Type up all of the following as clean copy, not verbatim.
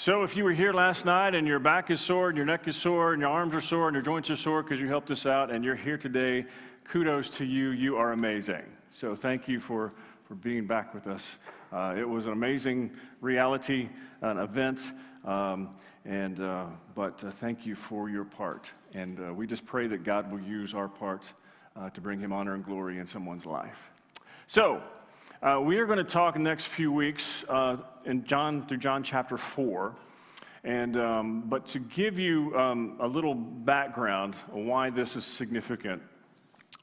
So if you were here last night and your back is sore and your neck is sore and your arms are sore and your joints are sore because you helped us out and you're here today, kudos to you. You are amazing. So thank you for being back with us. It was an amazing reality, an event, but thank you for your part. And we just pray that God will use our part to bring him honor and glory in someone's life. So, we are going to talk in the next few weeks through John chapter 4. But to give you a little background on why this is significant,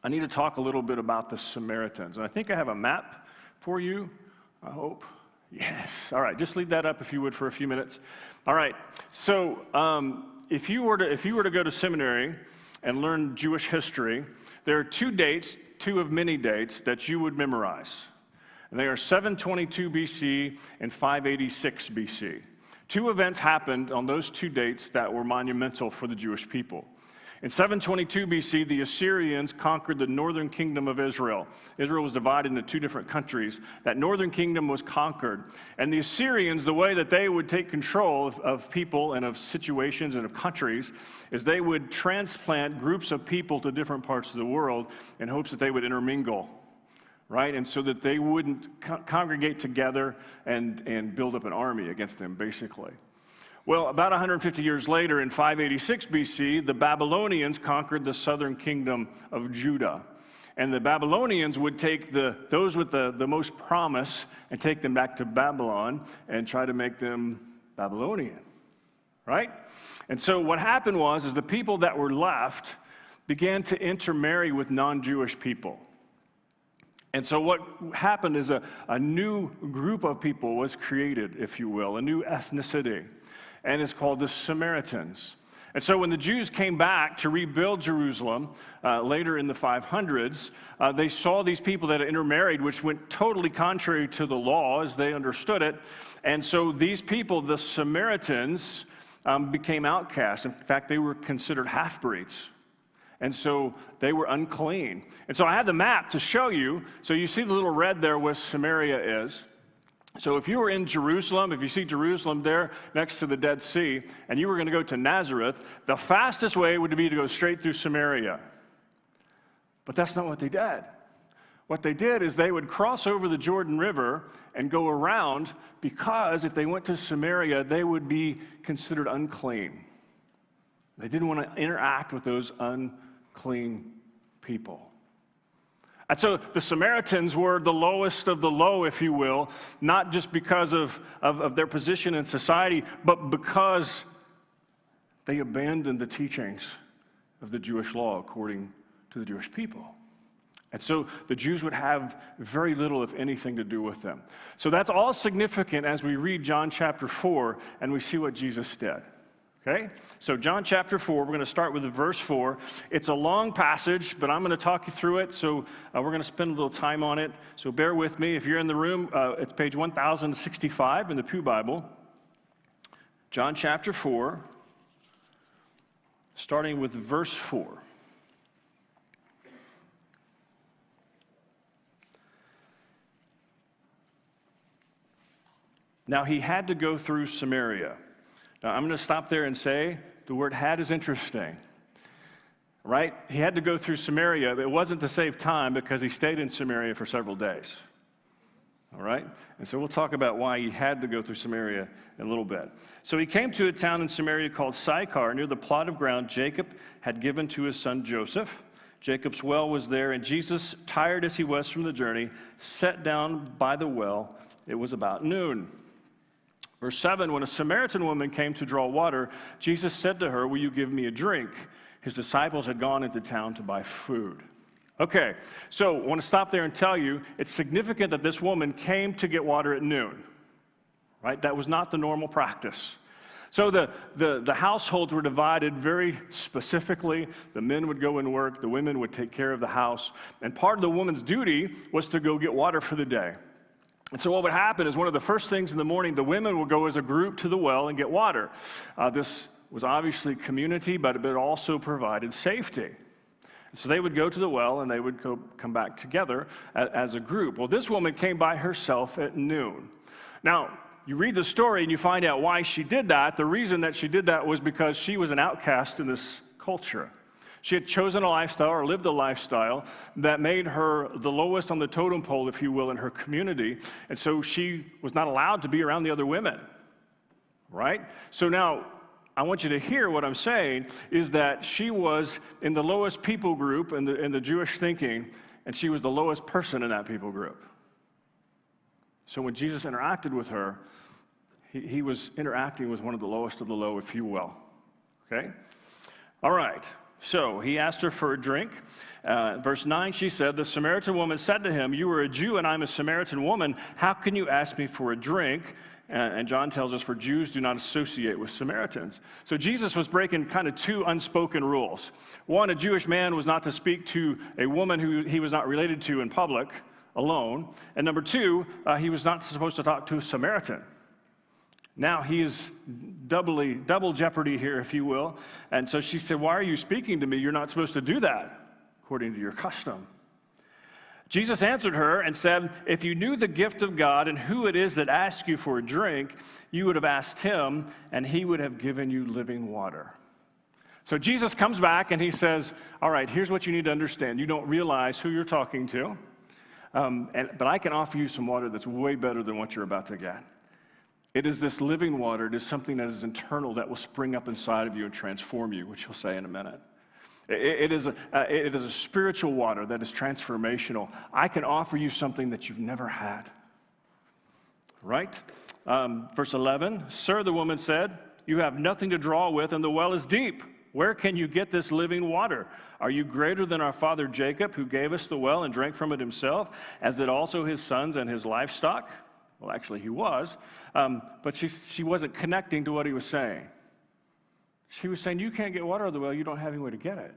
I need to talk a little bit about the Samaritans. And I think I have a map for you, I hope. Yes. All right, just leave that up if you would for a few minutes. All right, so if you were to go to seminary and learn Jewish history, there are two of many dates that you would memorize. And they are 722 BC and 586 BC. Two events happened on those two dates that were monumental for the Jewish people. In 722 BC, the Assyrians conquered the northern kingdom of Israel. Israel was divided into two different countries. That northern kingdom was conquered. And the Assyrians, the way that they would take control of people and of situations and of countries is they would transplant groups of people to different parts of the world in hopes that they would intermingle. Right? And so that they wouldn't congregate together and build up an army against them, basically. Well, about 150 years later, in 586 BC, the Babylonians conquered the southern kingdom of Judah. And the Babylonians would take those with the most promise and take them back to Babylon and try to make them Babylonian. Right? And so what happened is the people that were left began to intermarry with non-Jewish people. And so what happened is a new group of people was created, if you will, a new ethnicity, and it's called the Samaritans. And so when the Jews came back to rebuild Jerusalem later in the 500s, they saw these people that had intermarried, which went totally contrary to the law as they understood it. And so these people, the Samaritans, became outcasts. In fact, they were considered half-breeds. And so they were unclean. And so I have the map to show you. So you see the little red there where Samaria is. So if you were in Jerusalem, if you see Jerusalem there next to the Dead Sea, and you were going to go to Nazareth, the fastest way would be to go straight through Samaria. But that's not what they did. What they did is they would cross over the Jordan River and go around, because if they went to Samaria, they would be considered unclean. They didn't want to interact with those unclean people. And so the Samaritans were the lowest of the low, if you will, not just because of their position in society, but because they abandoned the teachings of the Jewish law according to the Jewish people. And so the Jews would have very little, if anything, to do with them. So that's all significant as we read John chapter 4 and we see what Jesus did. Okay, so John chapter 4, we're going to start with verse 4. It's a long passage, but I'm going to talk you through it, so we're going to spend a little time on it. So bear with me. If you're in the room, it's page 1065 in the Pew Bible. John chapter 4, starting with verse 4. Now he had to go through Samaria. Now, I'm going to stop there and say the word had is interesting, right? He had to go through Samaria. It wasn't to save time because he stayed in Samaria for several days, all right? And so we'll talk about why he had to go through Samaria in a little bit. So he came to a town in Samaria called Sychar, near the plot of ground Jacob had given to his son Joseph. Jacob's well was there, and Jesus, tired as he was from the journey, sat down by the well. It was about noon. Verse 7, when a Samaritan woman came to draw water, Jesus said to her, "Will you give me a drink?" His disciples had gone into town to buy food. Okay, so I want to stop there and tell you, it's significant that this woman came to get water at noon, right? That was not the normal practice. So the households were divided very specifically. The men would go and work, the women would take care of the house, and part of the woman's duty was to go get water for the day. And so what would happen is one of the first things in the morning, the women would go as a group to the well and get water. This was obviously community, but it also provided safety. And so they would go to the well and they would come back together as a group. Well, this woman came by herself at noon. Now, you read the story and you find out why she did that. The reason that she did that was because she was an outcast in this culture. She had chosen a lifestyle or lived a lifestyle that made her the lowest on the totem pole, if you will, in her community. And so she was not allowed to be around the other women, right? So now, I want you to hear what I'm saying is that she was in the lowest people group in the Jewish thinking, and she was the lowest person in that people group. So when Jesus interacted with her, he was interacting with one of the lowest of the low, if you will. Okay? All right. So he asked her for a drink. Verse 9, she said, the Samaritan woman said to him, you are a Jew and I'm a Samaritan woman. How can you ask me for a drink? And John tells us, for Jews do not associate with Samaritans. So Jesus was breaking kind of two unspoken rules. One, a Jewish man was not to speak to a woman who he was not related to in public alone. And number two, he was not supposed to talk to a Samaritan. Now he is double jeopardy here, if you will. And so she said, why are you speaking to me? You're not supposed to do that, according to your custom. Jesus answered her and said, if you knew the gift of God and who it is that asks you for a drink, you would have asked him, and he would have given you living water. So Jesus comes back and he says, all right, here's what you need to understand. You don't realize who you're talking to, but I can offer you some water that's way better than what you're about to get. It is this living water. It is something that is internal that will spring up inside of you and transform you, which he'll say in a minute. It is a spiritual water that is transformational. I can offer you something that you've never had. Right? Verse 11, sir, the woman said, you have nothing to draw with and the well is deep. Where can you get this living water? Are you greater than our father Jacob, who gave us the well and drank from it himself, as did also his sons and his livestock? Well, actually, he was, but she wasn't connecting to what he was saying. She was saying, you can't get water out of the well, you don't have any way to get it.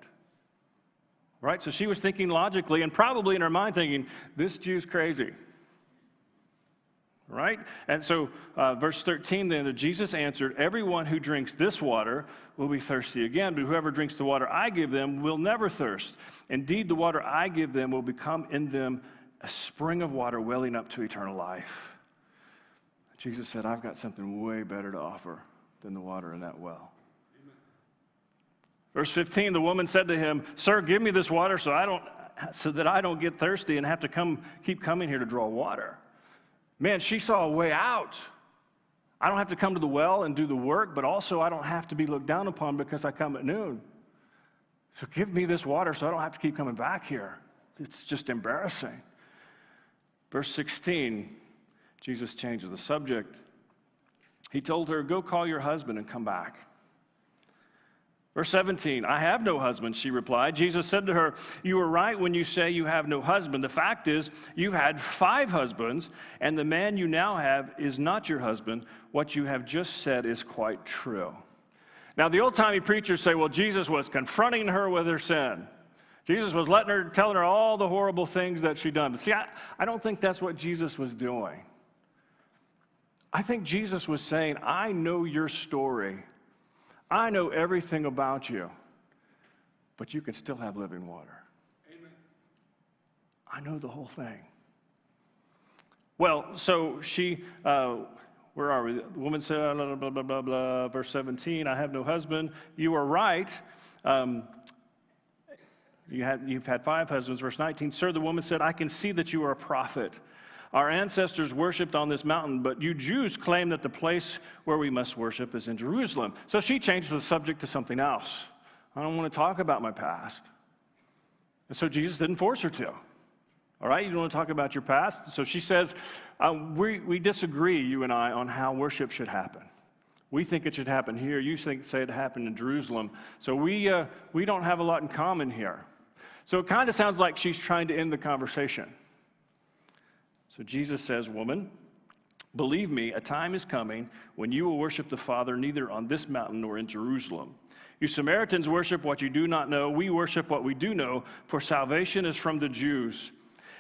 Right? So she was thinking logically, and probably in her mind thinking, this Jew's crazy. Right? And so, verse 13 then, Jesus answered, everyone who drinks this water will be thirsty again, but whoever drinks the water I give them will never thirst. Indeed, the water I give them will become in them a spring of water welling up to eternal life. Jesus said, I've got something way better to offer than the water in that well. Amen. Verse 15, the woman said to him, sir, give me this water so that I don't get thirsty and have to keep coming here to draw water. Man, she saw a way out. I don't have to come to the well and do the work, but also I don't have to be looked down upon because I come at noon. So give me this water so I don't have to keep coming back here. It's just embarrassing. Verse 16, Jesus changes the subject. He told her, go call your husband and come back. Verse 17, I have no husband, she replied. Jesus said to her, you are right when you say you have no husband. The fact is, you've had 5 husbands, and the man you now have is not your husband. What you have just said is quite true. Now, the old-timey preachers say, well, Jesus was confronting her with her sin. Jesus was telling her all the horrible things that she'd done. But see, I don't think that's what Jesus was doing. I think Jesus was saying, I know your story. I know everything about you, but you can still have living water. Amen. I know the whole thing. Well, so she, where are we? The woman said, blah, blah, blah, blah, blah, verse 17, I have no husband. You are right. You've had 5 husbands. Verse 19, sir, the woman said, I can see that you are a prophet. Our ancestors worshipped on this mountain, but you Jews claim that the place where we must worship is in Jerusalem. So she changed the subject to something else. I don't want to talk about my past. And so Jesus didn't force her to. All right, you don't want to talk about your past? So she says, we disagree, you and I, on how worship should happen. We think it should happen here. You say it happened in Jerusalem. So we don't have a lot in common here. So it kind of sounds like she's trying to end the conversation. So Jesus says, woman, believe me, a time is coming when you will worship the Father neither on this mountain nor in Jerusalem. You Samaritans worship what you do not know. We worship what we do know, for salvation is from the Jews.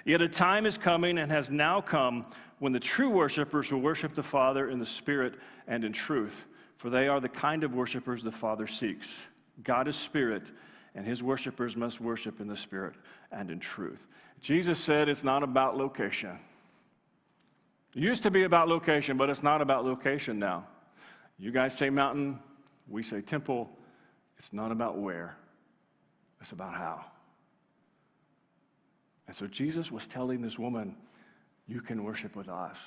Yet a time is coming and has now come when the true worshipers will worship the Father in the Spirit and in truth, for they are the kind of worshipers the Father seeks. God is Spirit, and his worshipers must worship in the Spirit and in truth. Jesus said it's not about location. It used to be about location, but it's not about location now. You guys say mountain, we say temple. It's not about where, it's about how. And so Jesus was telling this woman, you can worship with us.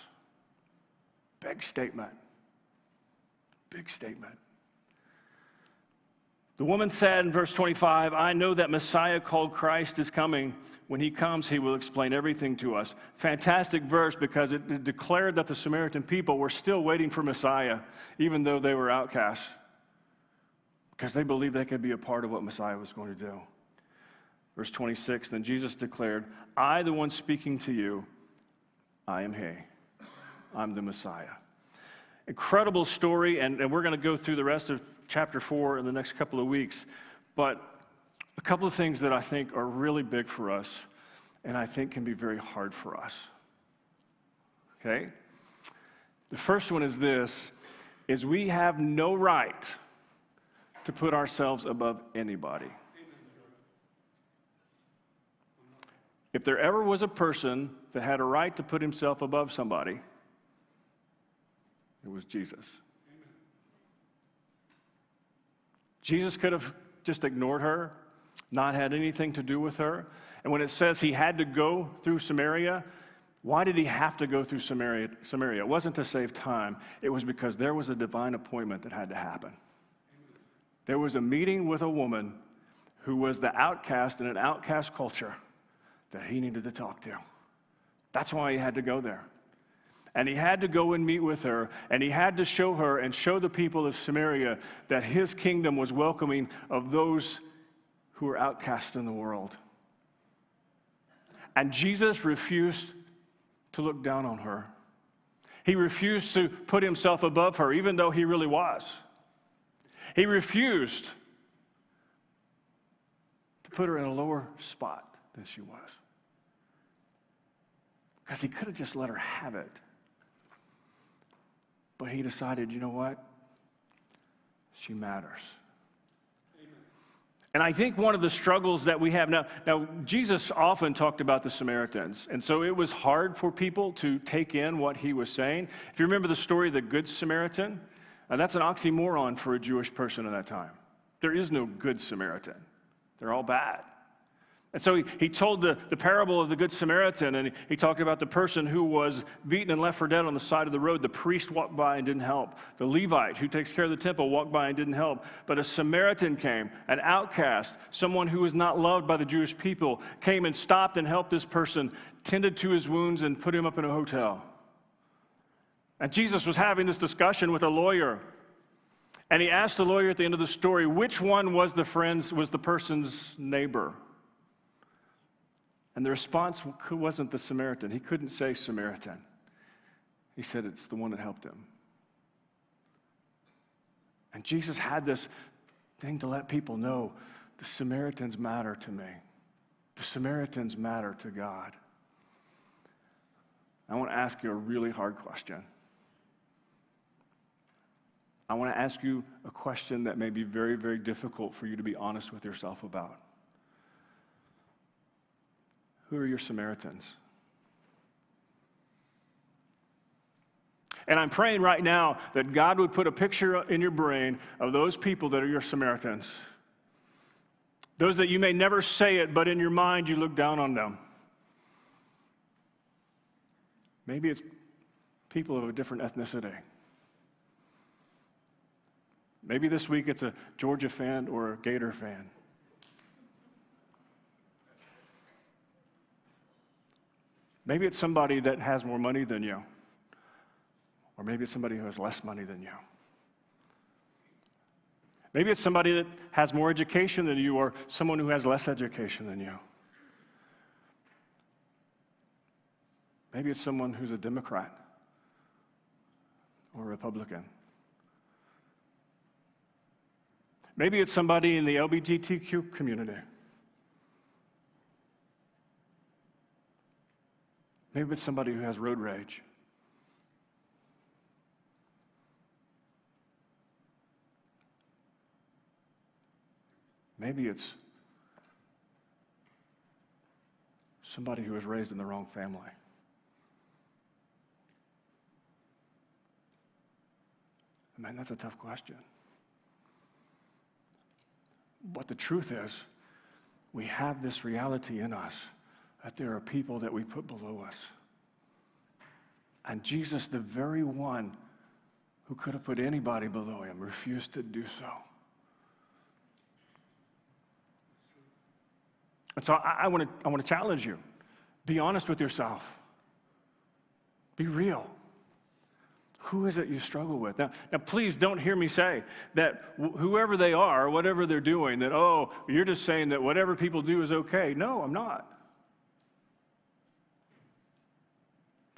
Big statement. Big statement. The woman said in verse 25, I know that Messiah called Christ is coming. When he comes, he will explain everything to us. Fantastic verse because it declared that the Samaritan people were still waiting for Messiah, even though they were outcasts, because they believed they could be a part of what Messiah was going to do. Verse 26, then Jesus declared, I, the one speaking to you, I am he. I'm the Messiah. Incredible story, and we're going to go through the rest of chapter 4 in the next couple of weeks. But a couple of things that I think are really big for us, and I think can be very hard for us. Okay? The first one is this, is we have no right to put ourselves above anybody. If there ever was a person that had a right to put himself above somebody, it was Jesus. Jesus could have just ignored her, not had anything to do with her. And when it says he had to go through Samaria, why did he have to go through Samaria? It wasn't to save time. It was because there was a divine appointment that had to happen. There was a meeting with a woman who was the outcast in an outcast culture that he needed to talk to. That's why he had to go there. And he had to go and meet with her, and he had to show her and show the people of Samaria that his kingdom was welcoming of those who were outcast in the world. And Jesus refused to look down on her. He refused to put himself above her, even though he really was. He refused to put her in a lower spot than she was. Because he could have just let her have it. But he decided, you know what? She matters. Amen. And I think one of the struggles that we have now, Jesus often talked about the Samaritans, and so it was hard for people to take in what he was saying. If you remember the story of the Good Samaritan, that's an oxymoron for a Jewish person at that time. There is no Good Samaritan. They're all bad. And so he told the parable of the Good Samaritan, and he talked about the person who was beaten and left for dead on the side of the road. The priest walked by and didn't help. The Levite, who takes care of the temple, walked by and didn't help. But a Samaritan came, an outcast, someone who was not loved by the Jewish people, came and stopped and helped this person, tended to his wounds, and put him up in a hotel. And Jesus was having this discussion with a lawyer. And he asked the lawyer at the end of the story, which one was the person's neighbor? And the response wasn't the Samaritan. He couldn't say Samaritan. He said it's the one that helped him. And Jesus had this thing to let people know, the Samaritans matter to me. The Samaritans matter to God. I want to ask you a really hard question. I want to ask you a question that may be very, very difficult for you to be honest with yourself about. Who are your Samaritans? And I'm praying right now that God would put a picture in your brain of those people that are your Samaritans. Those that you may never say it, but in your mind you look down on them. Maybe it's people of a different ethnicity. Maybe this week it's a Georgia fan or a Gator fan. Maybe it's somebody that has more money than you. Or maybe it's somebody who has less money than you. Maybe it's somebody that has more education than you or someone who has less education than you. Maybe it's someone who's a Democrat or a Republican. Maybe it's somebody in the LGBTQ community. Maybe it's somebody who has road rage. Maybe it's somebody who was raised in the wrong family. Man, that's a tough question. But the truth is, we have this reality in us that there are people that we put below us. And Jesus, the very one who could have put anybody below him, refused to do so. And so I want to challenge you. Be honest with yourself. Be real. Who is it you struggle with? Now please don't hear me say that whoever they are, whatever they're doing, that, oh, you're just saying that whatever people do is okay. No, I'm not.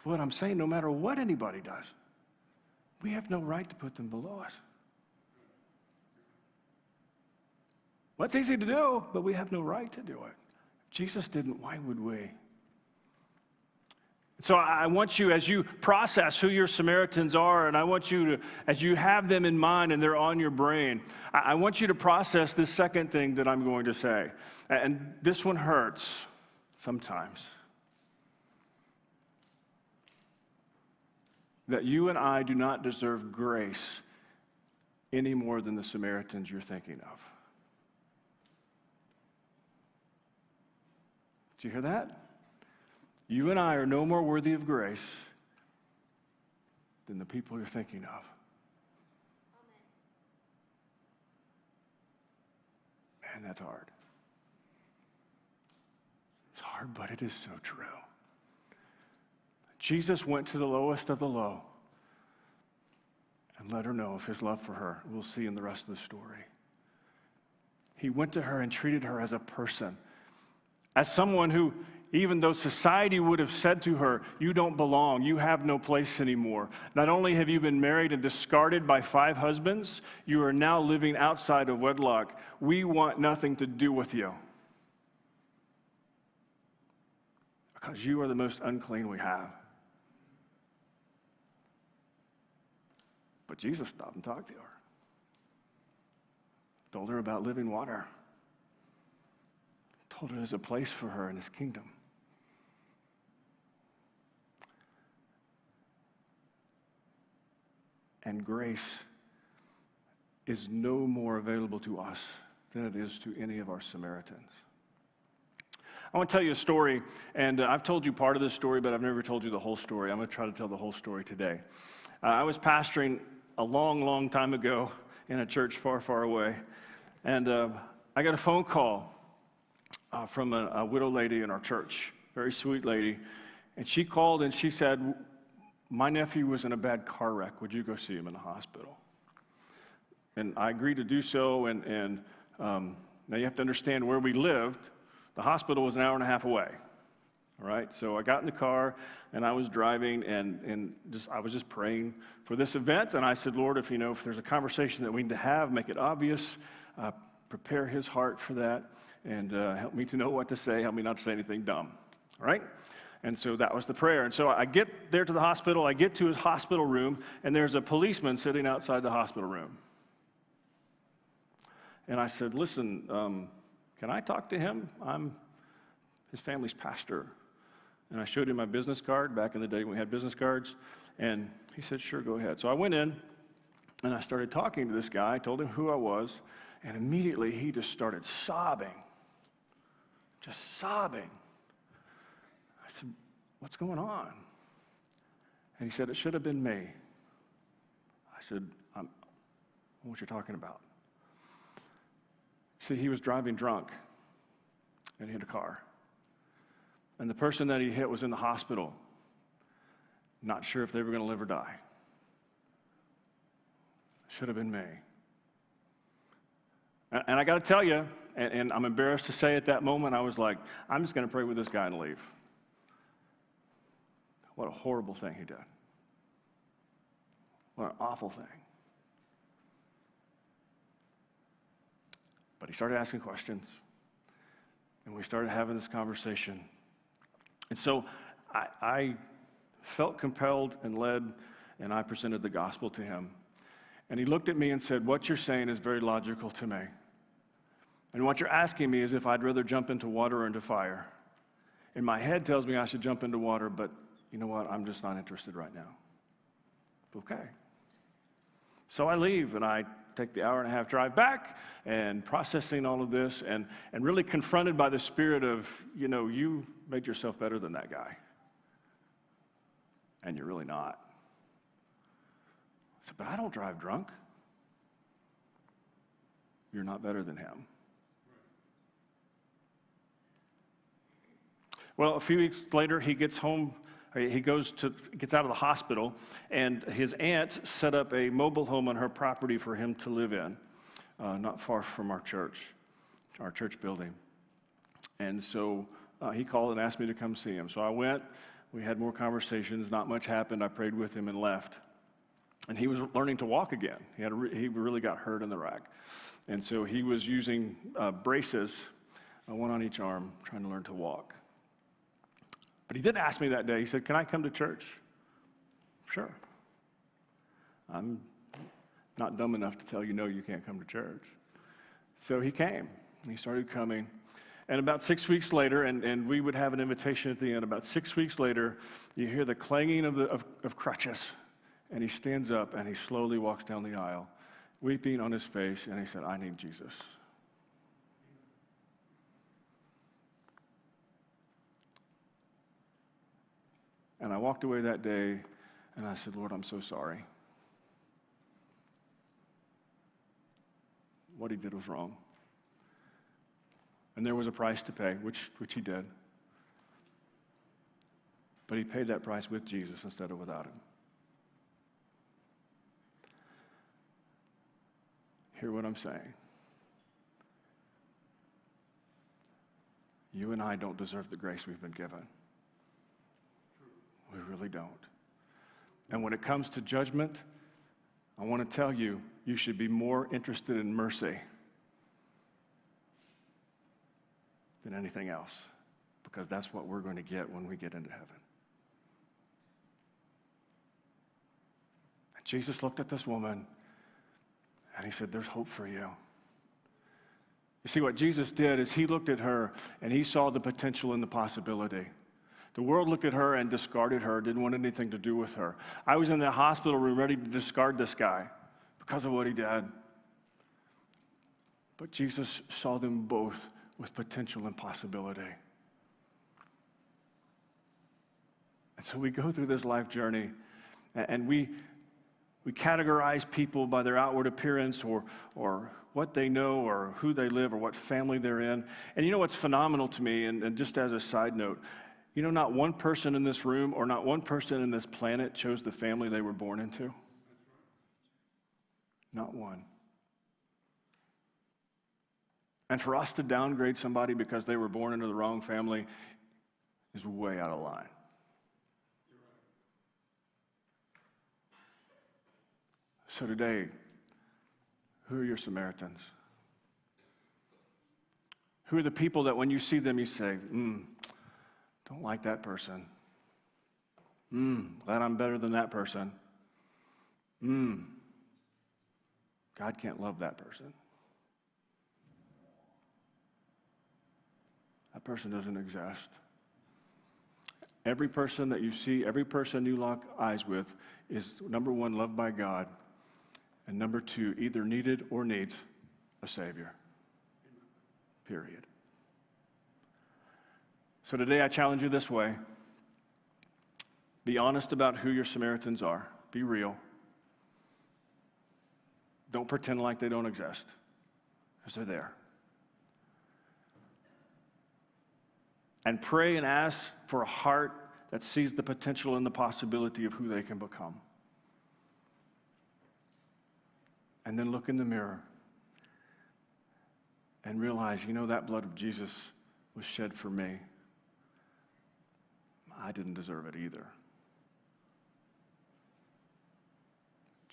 What I'm saying, no matter what anybody does, we have no right to put them below us. Well, it's easy to do, but we have no right to do it. If Jesus didn't, why would we? So I want you, as you process who your Samaritans are, and I want you to, as you have them in mind and they're on your brain, I want you to process this second thing that I'm going to say. And this one hurts sometimes. That you and I do not deserve grace any more than the Samaritans you're thinking of. Did you hear that? You and I are no more worthy of grace than the people you're thinking of. Man, that's hard. It's hard, but it is so true. Jesus went to the lowest of the low and let her know of his love for her. We'll see in the rest of the story. He went to her and treated her as a person, as someone who, even though society would have said to her, you don't belong, you have no place anymore. Not only have you been married and discarded by 5 husbands, you are now living outside of wedlock. We want nothing to do with you. Because you are the most unclean we have. But Jesus stopped and talked to her. Told her about living water. Told her there's a place for her in his kingdom. And grace is no more available to us than it is to any of our Samaritans. I want to tell you a story, and I've told you part of this story, but I've never told you the whole story. I'm going to try to tell the whole story today. I was pastoring a long, long time ago in a church far, far away, and I got a phone call from a widow lady in our church, very sweet lady, and she called and she said, my nephew was in a bad car wreck. Would you go see him in the hospital? And I agreed to do so, and now you have to understand where we lived. The hospital was an hour and a half away, all right? So I got in the car, and I was driving, and I was just praying for this event, and I said, Lord, if there's a conversation that we need to have, make it obvious, prepare his heart for that, and help me to know what to say, help me not to say anything dumb, all right? And so that was the prayer. And so I get there to the hospital, I get to his hospital room, and there's a policeman sitting outside the hospital room. And I said, listen, can I talk to him? I'm his family's pastor. And I showed him my business card back in the day when we had business cards. And he said, sure, go ahead. So I went in, and I started talking to this guy. I told him who I was. And immediately he just started sobbing. Just sobbing. I said, what's going on? And he said, it should have been me. I said, what you're talking about? See, he was driving drunk, and he hit a car. And the person that he hit was in the hospital, not sure if they were going to live or die. Should have been me. And I got to tell you, and I'm embarrassed to say at that moment, I was like, I'm just going to pray with this guy and leave. What a horrible thing he did. What an awful thing. But he started asking questions, and we started having this conversation. And so I felt compelled and led, and I presented the gospel to him. And he looked at me and said, what you're saying is very logical to me. And what you're asking me is if I'd rather jump into water or into fire. And my head tells me I should jump into water, but you know what? I'm just not interested right now. Okay. So I leave, and I take the hour-and-a-half drive back, and processing all of this, and really confronted by the spirit of, you made yourself better than that guy. And you're really not. I said, but I don't drive drunk. You're not better than him. Well, a few weeks later, he gets home. He gets out of the hospital, and his aunt set up a mobile home on her property for him to live in, not far from our church building. And so he called and asked me to come see him. So I went. We had more conversations. Not much happened. I prayed with him and left. And he was learning to walk again. He really got hurt in the wreck. And so he was using braces, one on each arm, trying to learn to walk. But he did ask me that day, he said, can I come to church? Sure. I'm not dumb enough to tell you, no, you can't come to church. So he came. He started coming. And about 6 weeks later, and we would have an invitation at the end, about 6 weeks later, you hear the clanging of crutches. And he stands up and he slowly walks down the aisle, weeping on his face, and he said, I need Jesus. And I walked away that day, and I said, Lord, I'm so sorry. What he did was wrong. And there was a price to pay, which he did. But he paid that price with Jesus instead of without him. Hear what I'm saying. You and I don't deserve the grace we've been given. We really don't. And when it comes to judgment, I want to tell you, you should be more interested in mercy than anything else, because that's what we're going to get when we get into heaven. And Jesus looked at this woman, and he said, there's hope for you. You see, what Jesus did is he looked at her, and he saw the potential and the possibility. The world looked at her and discarded her, didn't want anything to do with her. I was in the hospital room ready to discard this guy because of what he did. But Jesus saw them both with potential and possibility. And so we go through this life journey, and we categorize people by their outward appearance or what they know or who they live or what family they're in. And you know what's phenomenal to me, and just as a side note, not one person in this room or not one person in this planet chose the family they were born into. Not one. And for us to downgrade somebody because they were born into the wrong family is way out of line. So today, who are your Samaritans? Who are the people that when you see them, you say, don't like that person. Glad I'm better than that person. God can't love that person. That person doesn't exist. Every person that you see, every person you lock eyes with is, number one, loved by God, and number two, either needed or needs a Savior. Period. So today I challenge you this way. Be honest about who your Samaritans are. Be real. Don't pretend like they don't exist, because they're there. And pray and ask for a heart that sees the potential and the possibility of who they can become. And then look in the mirror and realize, that blood of Jesus was shed for me. I didn't deserve it either.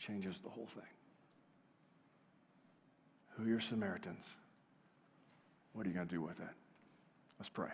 Changes the whole thing. Who are your Samaritans? What are you going to do with it? Let's pray.